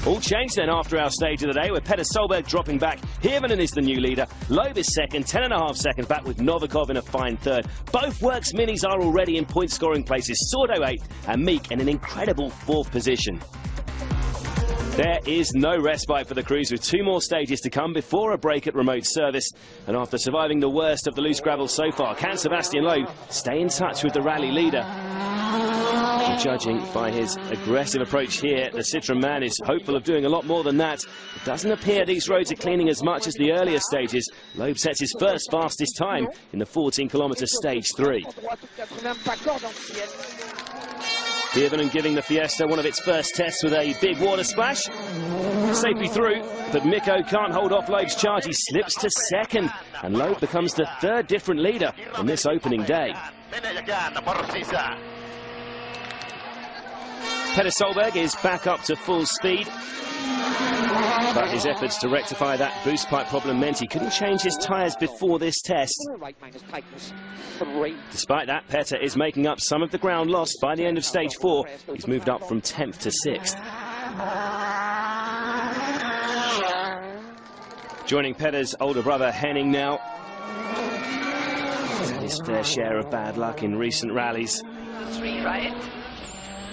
All changed then after our stage of the day, with Petter Solberg dropping back. Hirvonen is the new leader. Loeb is second, 10.5 seconds back, with Novikov in a fine third. Both Works minis are already in point-scoring places. Sordo 8th and Meek in an incredible 4th position. There is no respite for the crews, with 2 more stages to come before a break at remote service. And after surviving the worst of the loose gravel so far, can Sebastian Loeb stay in touch with the rally leader? And judging by his aggressive approach here, the Citroën man is hopeful of doing a lot more than that. It doesn't appear these roads are cleaning as much as the earlier stages. Loeb sets his first fastest time in the 14-kilometre stage 3. Hirvonen giving the Fiesta one of its first tests with a big water splash. Safely through, but Mikko can't hold off Loeb's charge. He slips to second, and Loeb becomes the 3rd different leader on this opening day. Petter Solberg is back up to full speed, but his efforts to rectify that boost pipe problem meant he couldn't change his tyres before this test. Despite that, Petter is making up some of the ground lost by the end of stage 4. He's moved up from 10th to 6th. Joining Petter's older brother Henning now. He's had his fair share of bad luck in recent rallies. 3 right.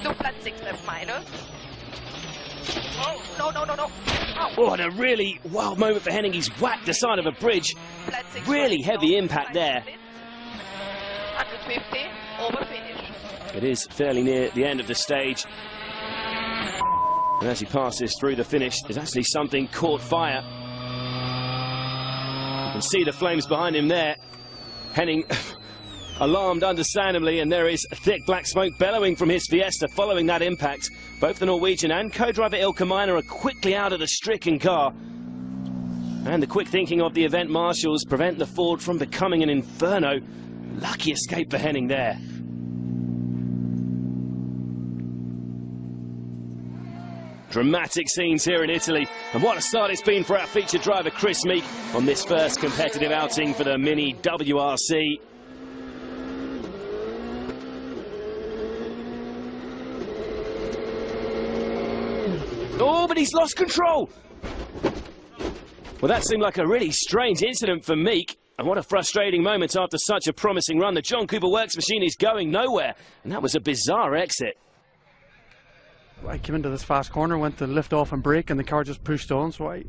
2 flat 6 left minus. Oh, no. Oh, and a really wild moment for Henning. He's whacked the side of a bridge. Really heavy impact there. 150, over finish. It is fairly near the end of the stage. And as he passes through the finish, there's actually something caught fire. You can see the flames behind him there. Henning alarmed understandably, and there is thick black smoke bellowing from his Fiesta following that impact. Both the Norwegian and co-driver Ilka Miner are quickly out of the stricken car. And the quick thinking of the event marshals prevent the Ford from becoming an inferno. Lucky escape for Henning there. Dramatic scenes here in Italy, and what a start it's been for our featured driver Chris Meek on this first competitive outing for the Mini WRC. Oh, but he's lost control! Well, that seemed like a really strange incident for Meek. And what a frustrating moment after such a promising run. The John Cooper Works machine is going nowhere. And that was a bizarre exit. I came into this fast corner, went to lift off and brake, and the car just pushed on. So I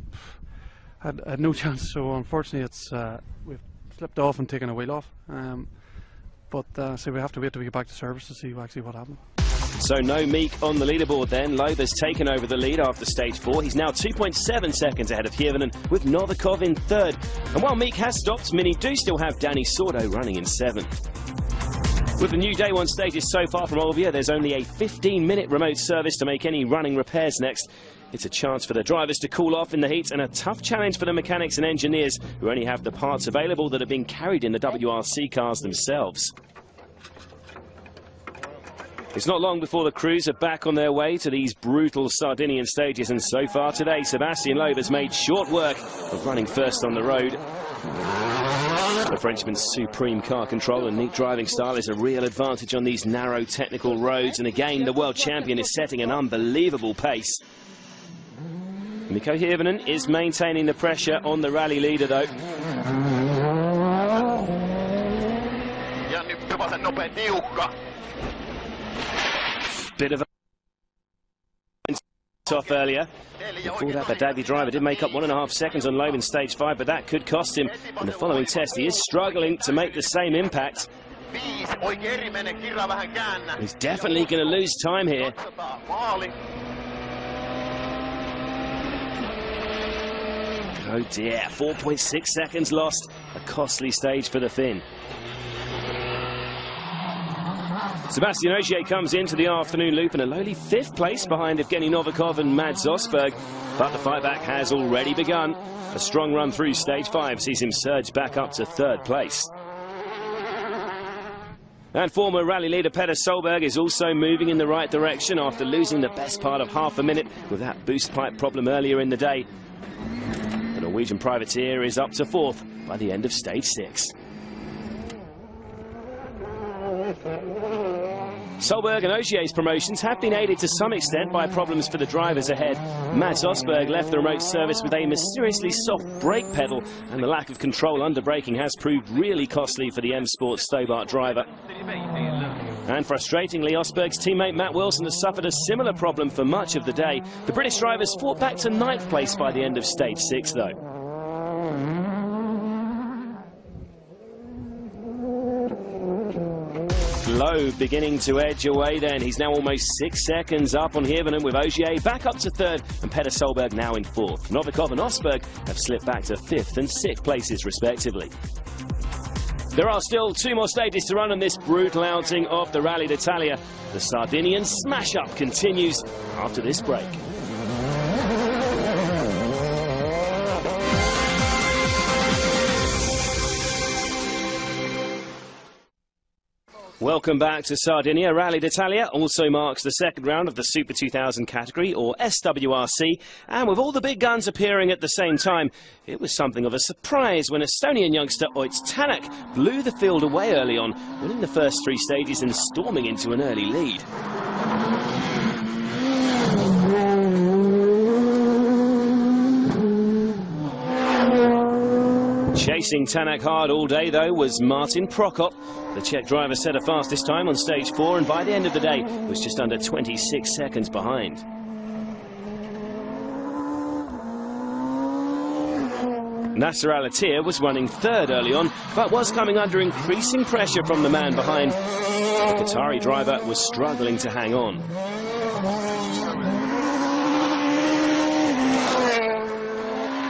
had no chance. So unfortunately, we've slipped off and taken a wheel off. So we have to wait till we get back to service to see actually what happened. So no Meek on the leaderboard then. Loeb has taken over the lead after stage 4. He's now 2.7 seconds ahead of Hirvonen, with Novikov in 3rd. And while Meek has stopped, Mini do still have Danny Sordo running in 7th. With the new day 1 stages so far from Olbia, there's only a 15-minute remote service to make any running repairs next. It's a chance for the drivers to cool off in the heat, and a tough challenge for the mechanics and engineers who only have the parts available that have been carried in the WRC cars themselves. It's not long before the crews are back on their way to these brutal Sardinian stages, and so far today, Sebastian Loeb has made short work of running first on the road. The Frenchman's supreme car control and neat driving style is a real advantage on these narrow technical roads, and again the world champion is setting an unbelievable pace. Mikko Hirvonen is maintaining the pressure on the rally leader though. Bit of a off earlier. Before that, the Davy driver did make up 1.5 seconds on Loeb in stage 5, but that could cost him in the following test. He is struggling to make the same impact. He's definitely going to lose time here. Oh dear, 4.6 seconds lost. A costly stage for the Finn. Sebastian Ogier comes into the afternoon loop in a lowly 5th place behind Evgeny Novikov and Mads Osberg. But the fight back has already begun. A strong run through stage 5 sees him surge back up to 3rd place. And former rally leader Petter Solberg is also moving in the right direction after losing the best part of half a minute with that boost pipe problem earlier in the day. The Norwegian privateer is up to 4th by the end of stage 6. Solberg and Ogier's promotions have been aided to some extent by problems for the drivers ahead. Mats Osberg left the remote service with a mysteriously soft brake pedal, and the lack of control under braking has proved really costly for the M Sport Stobart driver. And frustratingly, Osberg's teammate Matt Wilson has suffered a similar problem for much of the day. The British drivers fought back to 9th place by the end of stage 6 though. Loeb beginning to edge away then. He's now almost 6 seconds up on Hirvonen, with Ogier back up to 3rd and Petter Solberg now in 4th. Novikov and Osberg have slipped back to 5th and 6th places respectively. There are still 2 more stages to run on this brutal outing of the Rali d'Italia. The Sardinian smash-up continues after this break. Welcome back to Sardinia. Rali d'Italia also marks the 2nd round of the Super 2000 category, or SWRC, and with all the big guns appearing at the same time, it was something of a surprise when Estonian youngster Ott Tänak blew the field away early on, winning the first 3 stages and storming into an early lead. Chasing Tänak hard all day, though, was Martin Prokop. The Czech driver set a fastest time on stage 4, and by the end of the day was just under 26 seconds behind. Nasser Al-Attiyah was running 3rd early on, but was coming under increasing pressure from the man behind. The Qatari driver was struggling to hang on.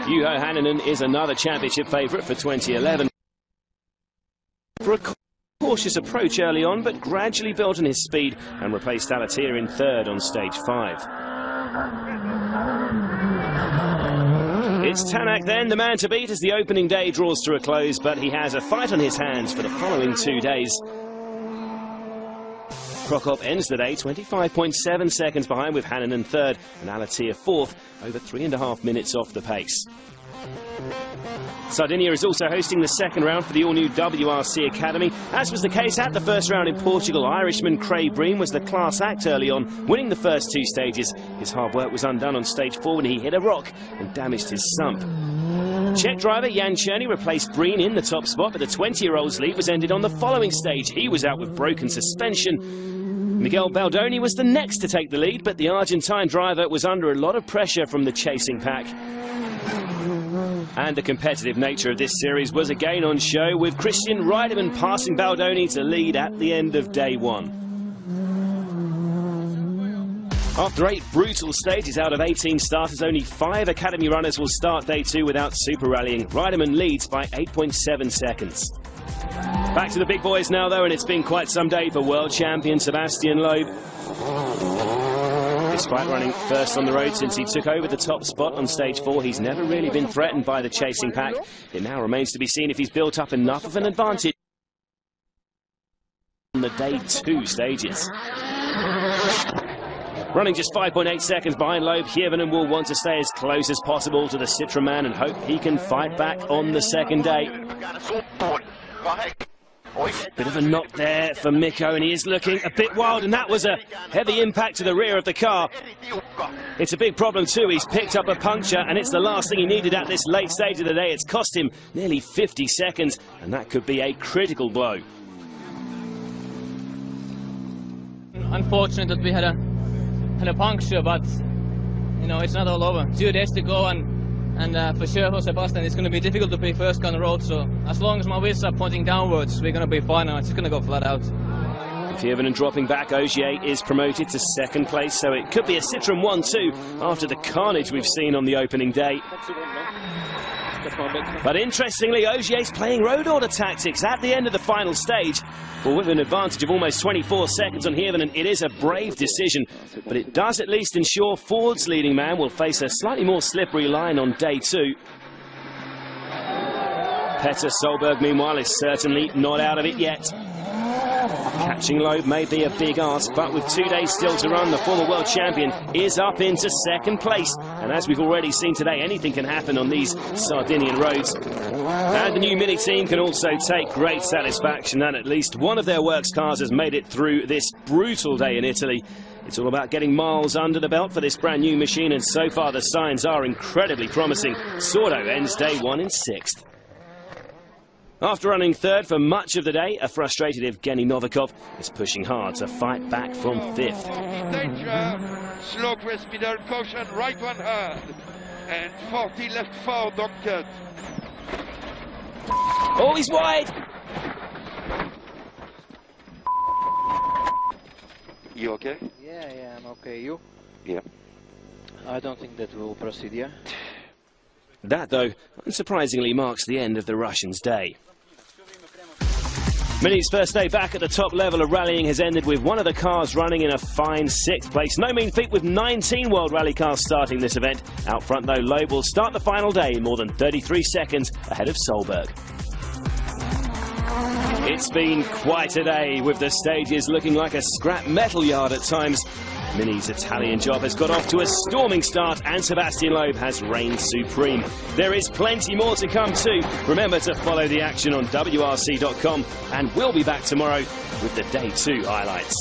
Juho Hänninen is another championship favourite for 2011. For a cautious approach early on, but gradually built on his speed and replaced Al-Attiyah in 3rd on stage 5. It's Tänak then, the man to beat, as the opening day draws to a close, but he has a fight on his hands for the following 2 days. Prokop ends the day 25.7 seconds behind, with Hänninen 3rd and Al-Attiyah 4th, over 3.5 minutes off the pace. Sardinia is also hosting the 2nd round for the all-new WRC Academy. As was the case at the 1st round in Portugal, Irishman Craig Breen was the class act early on, winning the first 2 stages. His hard work was undone on stage 4 when he hit a rock and damaged his sump. Czech driver Jan Černý replaced Breen in the top spot, but the 20-year-old's lead was ended on the following stage. He was out with broken suspension. Miguel Baldoni was the next to take the lead, but the Argentine driver was under a lot of pressure from the chasing pack. And the competitive nature of this series was again on show, with Christian Reidemann passing Baldoni to lead at the end of day 1. After 8 brutal stages out of 18 starters, only 5 Academy runners will start day 2 without super rallying. Reidemann leads by 8.7 seconds. Back to the big boys now, though, and it's been quite some day for world champion Sebastian Loeb. Despite running first on the road since he took over the top spot on stage 4, he's never really been threatened by the chasing pack. It now remains to be seen if he's built up enough of an advantage on the day 2 stages. Running just 5.8 seconds behind Loeb, Hirvonen will want to stay as close as possible to the Citra man and hope he can fight back on the 2nd day. Bit of a knock there for Mikko, and he is looking a bit wild, and that was a heavy impact to the rear of the car. It's a big problem too. He's picked up a puncture, and it's the last thing he needed at this late stage of the day. It's cost him nearly 50 seconds, and that could be a critical blow. Unfortunate that we had a puncture, but you know, it's not all over. 2 days to go, and for sure for Sebastian it's going to be difficult to be first on the road, so as long as my wheels are pointing downwards, we're going to be fine, and it's just going to go flat out. With Hirvonen dropping back, Ogier is promoted to 2nd place, so it could be a Citroen 1-2 after the carnage we've seen on the opening day. But interestingly, Ogier's playing road order tactics at the end of the final stage. Well, with an advantage of almost 24 seconds on Hirvonen, it is a brave decision, but it does at least ensure Ford's leading man will face a slightly more slippery line on day 2. Petter Solberg, meanwhile, is certainly not out of it yet. Catching Loeb may be a big ask, but with 2 days still to run, the former world champion is up into second place. And as we've already seen today, anything can happen on these Sardinian roads. And the new Mini team can also take great satisfaction that at least one of their works cars has made it through this brutal day in Italy. It's all about getting miles under the belt for this brand new machine, and so far the signs are incredibly promising. Sordo ends day 1 in 6th. After running third for much of the day, a frustrated Evgeny Novikov is pushing hard to fight back from 5th. Danger, slow crest middle, caution, right one hard, and 40 left 4, dog cut. Oh, he's wide! You okay? Yeah, I'm okay. You? Yeah. I don't think that we'll proceed, yeah? That, though, unsurprisingly marks the end of the Russians' day. Mini's first day back at the top level of rallying has ended with one of the cars running in a fine 6th place. No mean feat with 19 World Rally cars starting this event. Out front, though, Loeb will start the final day more than 33 seconds ahead of Solberg. It's been quite a day, with the stages looking like a scrap metal yard at times. Mini's Italian job has got off to a storming start, and Sebastian Loeb has reigned supreme. There is plenty more to come too. Remember to follow the action on WRC.com, and we'll be back tomorrow with the Day 2 highlights.